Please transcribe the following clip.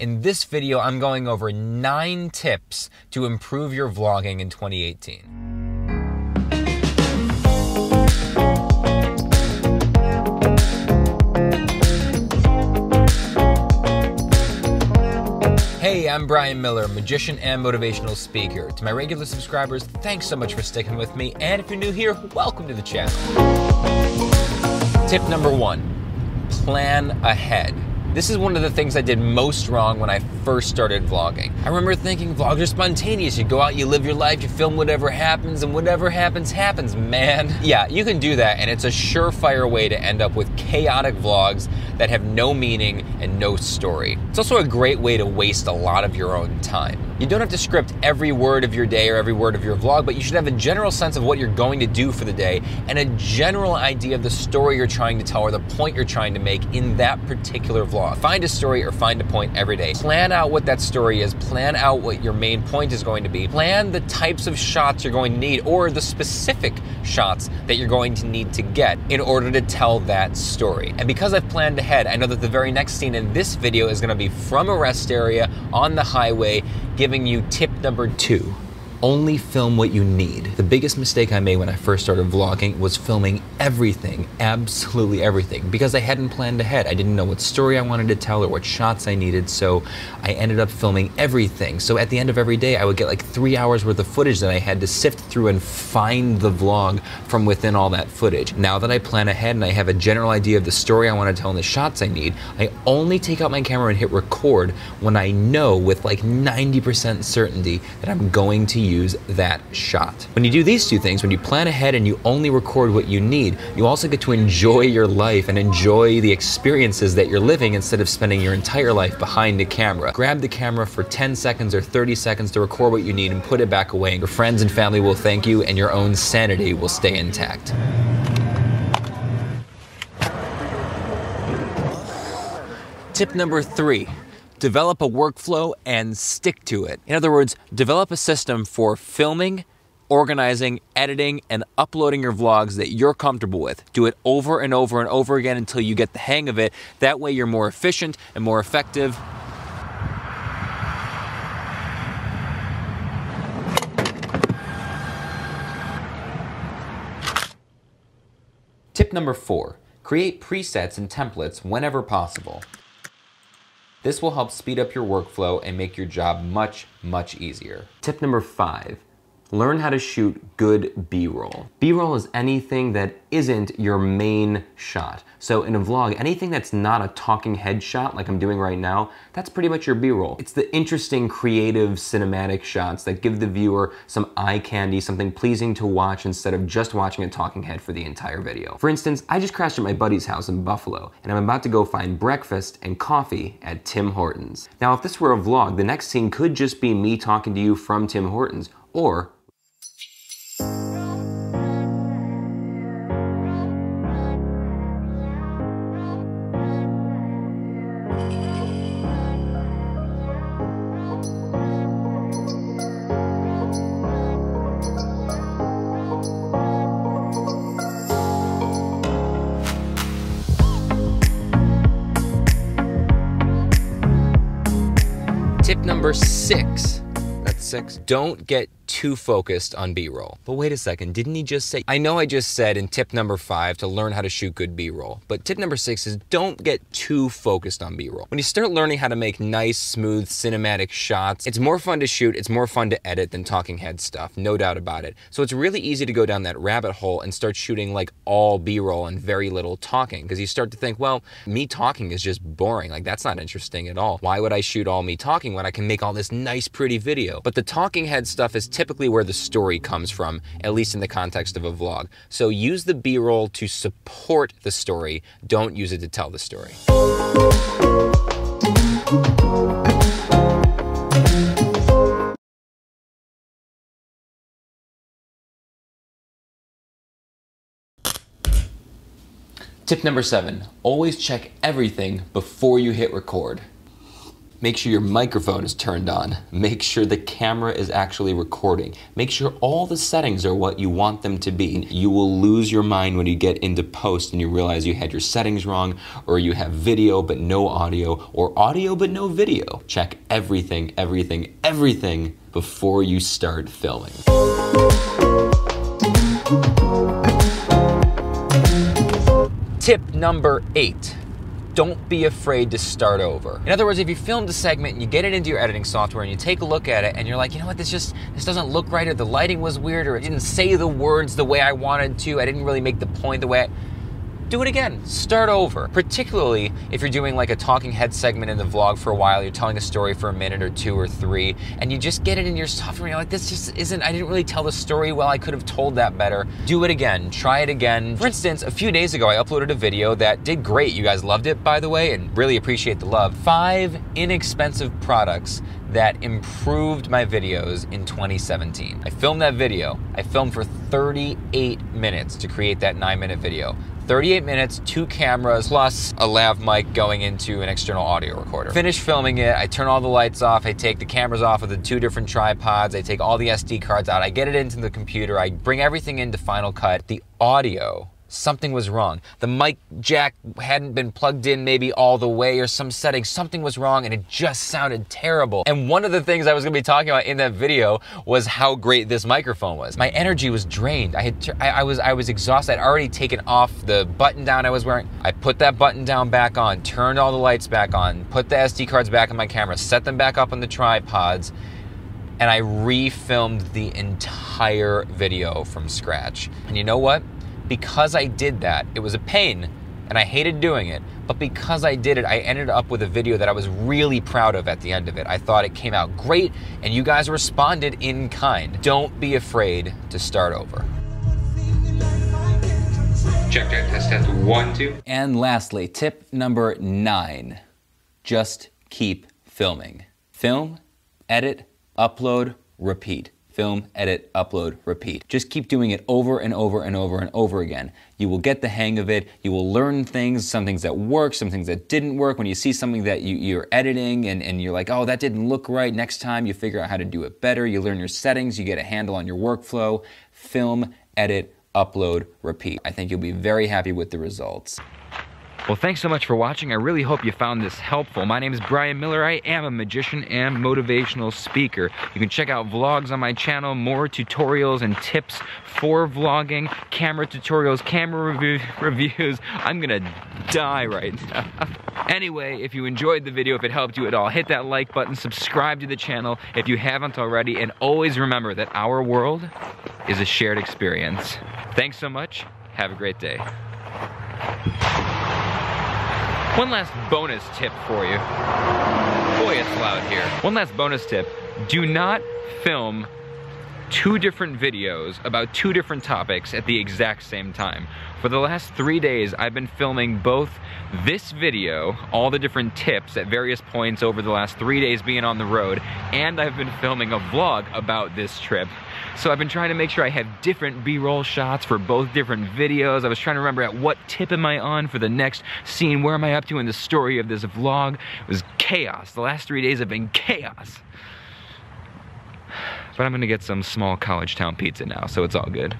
In this video, I'm going over 9 tips to improve your vlogging in 2018. Hey, I'm Brian Miller, magician and motivational speaker. To my regular subscribers, thanks so much for sticking with me, and if you're new here, welcome to the channel. Tip number 1, plan ahead. This is one of the things I did most wrong when I first started vlogging. I remember thinking vlogs are spontaneous. You go out, you live your life, you film whatever happens, and whatever happens, happens, man. Yeah, you can do that, and it's a surefire way to end up with chaotic vlogs that have no meaning and no story. It's also a great way to waste a lot of your own time. You don't have to script every word of your day or every word of your vlog, but you should have a general sense of what you're going to do for the day and a general idea of the story you're trying to tell or the point you're trying to make in that particular vlog. Find a story or find a point every day. Plan out what that story is. Plan out what your main point is going to be. Plan the types of shots you're going to need or the specific shots that you're going to need to get in order to tell that story. And because I've planned ahead, I know that the very next scene in this video is going to be from a rest area on the highway, giving you tip number 2. Only film what you need. The biggest mistake I made when I first started vlogging was filming everything, absolutely everything, because I hadn't planned ahead. I didn't know what story I wanted to tell or what shots I needed, so I ended up filming everything. So at the end of every day, I would get like 3 hours worth of footage that I had to sift through and find the vlog from within all that footage. Now that I plan ahead and I have a general idea of the story I want to tell and the shots I need, I only take out my camera and hit record when I know with like 90% certainty that I'm going to use that shot. When you do these two things, when you plan ahead and you only record what you need, you also get to enjoy your life and enjoy the experiences that you're living instead of spending your entire life behind a camera. Grab the camera for 10 seconds or 30 seconds to record what you need and put it back away. Your friends and family will thank you and your own sanity will stay intact. Tip number 3. Develop a workflow and stick to it. In other words, develop a system for filming, organizing, editing, and uploading your vlogs that you're comfortable with. Do it over and over and over again until you get the hang of it. That way you're more efficient and more effective. Tip number 4, create presets and templates whenever possible. This will help speed up your workflow and make your job much, much easier. Tip number 5, learn how to shoot good B-roll. B-roll is anything that isn't your main shot. So in a vlog, anything that's not a talking head shot like I'm doing right now, that's pretty much your B-roll. It's the interesting, creative, cinematic shots that give the viewer some eye candy, something pleasing to watch instead of just watching a talking head for the entire video. For instance, I just crashed at my buddy's house in Buffalo, and I'm about to go find breakfast and coffee at Tim Hortons. Now, if this were a vlog, the next scene could just be me talking to you from Tim Hortons, or tip number 6. That's 6. Don't get too focused on B-roll. But wait a second, didn't he just say? I know I just said in tip number 5 to learn how to shoot good B-roll, but tip number 6 is don't get too focused on B-roll. When you start learning how to make nice, smooth, cinematic shots, it's more fun to shoot, it's more fun to edit than talking head stuff, no doubt about it. So it's really easy to go down that rabbit hole and start shooting like all B-roll and very little talking, because you start to think, well, me talking is just boring, like that's not interesting at all. Why would I shoot all me talking when I can make all this nice, pretty video? But the talking head stuff is typically where the story comes from, at least in the context of a vlog. So use the B-roll to support the story, don't use it to tell the story. Tip number 7, always check everything before you hit record. Make sure your microphone is turned on. Make sure the camera is actually recording. Make sure all the settings are what you want them to be. You will lose your mind when you get into post and you realize you had your settings wrong, or you have video but no audio, or audio but no video. Check everything, everything, everything before you start filming. Tip number 8. Don't be afraid to start over. In other words, if you filmed a segment and you get it into your editing software and you take a look at it and you're like, you know what, this doesn't look right, or the lighting was weird, or it didn't say the words the way I wanted to, I didn't really make the point the way I... Do it again, start over. Particularly if you're doing like a talking head segment in the vlog for a while, you're telling a story for a minute or 2 or 3, and you just get it in your software and you're like, this just isn't, I didn't really tell the story well, I could have told that better. Do it again, try it again. For instance, a few days ago, I uploaded a video that did great. You guys loved it, by the way, and really appreciate the love. 5 inexpensive products that improved my videos in 2017. I filmed that video. I filmed for 38 minutes to create that 9-minute video. 38 minutes, 2 cameras, plus a lav mic going into an external audio recorder. Finish filming it, I turn all the lights off, I take the cameras off of the 2 different tripods, I take all the SD cards out, I get it into the computer, I bring everything into Final Cut. The audio, something was wrong. The mic jack hadn't been plugged in maybe all the way, or some settings, something was wrong, and it just sounded terrible. And one of the things I was gonna be talking about in that video was how great this microphone was. My energy was drained. I was exhausted. I'd already taken off the button down I was wearing. I put that button down back on, turned all the lights back on, put the SD cards back on my camera, set them back up on the tripods, and I re-filmed the entire video from scratch. And you know what? Because I did that, it was a pain, and I hated doing it, but because I did it, I ended up with a video that I was really proud of at the end of it. I thought it came out great, and you guys responded in kind. Don't be afraid to start over. Check, test, 1, 2. And lastly, tip number 9, just keep filming. Film, edit, upload, repeat. Film, edit, upload, repeat. Just keep doing it over and over and over and over again. You will get the hang of it. You will learn things, some things that work, some things that didn't work. When you see something that you're editing and you're like, oh, that didn't look right, next time you figure out how to do it better. You learn your settings, you get a handle on your workflow. Film, edit, upload, repeat. I think you'll be very happy with the results. Well, thanks so much for watching. I really hope you found this helpful. My name is Brian Miller. I am a magician and motivational speaker. You can check out vlogs on my channel, more tutorials and tips for vlogging, camera tutorials, camera reviews. I'm gonna die right now. Anyway, if you enjoyed the video, if it helped you at all, hit that like button, subscribe to the channel if you haven't already, and always remember that our world is a shared experience. Thanks so much. Have a great day. One last bonus tip for you. Boy, it's loud here. One last bonus tip. Do not film 2 different videos about 2 different topics at the exact same time. For the last 3 days, I've been filming both this video, all the different tips at various points over the last 3 days being on the road, and I've been filming a vlog about this trip. So I've been trying to make sure I have different B-roll shots for both different videos. I was trying to remember at what tip am I on for the next scene, where am I up to in the story of this vlog. It was chaos. The last 3 days have been chaos. But I'm gonna get some small college town pizza now, so it's all good.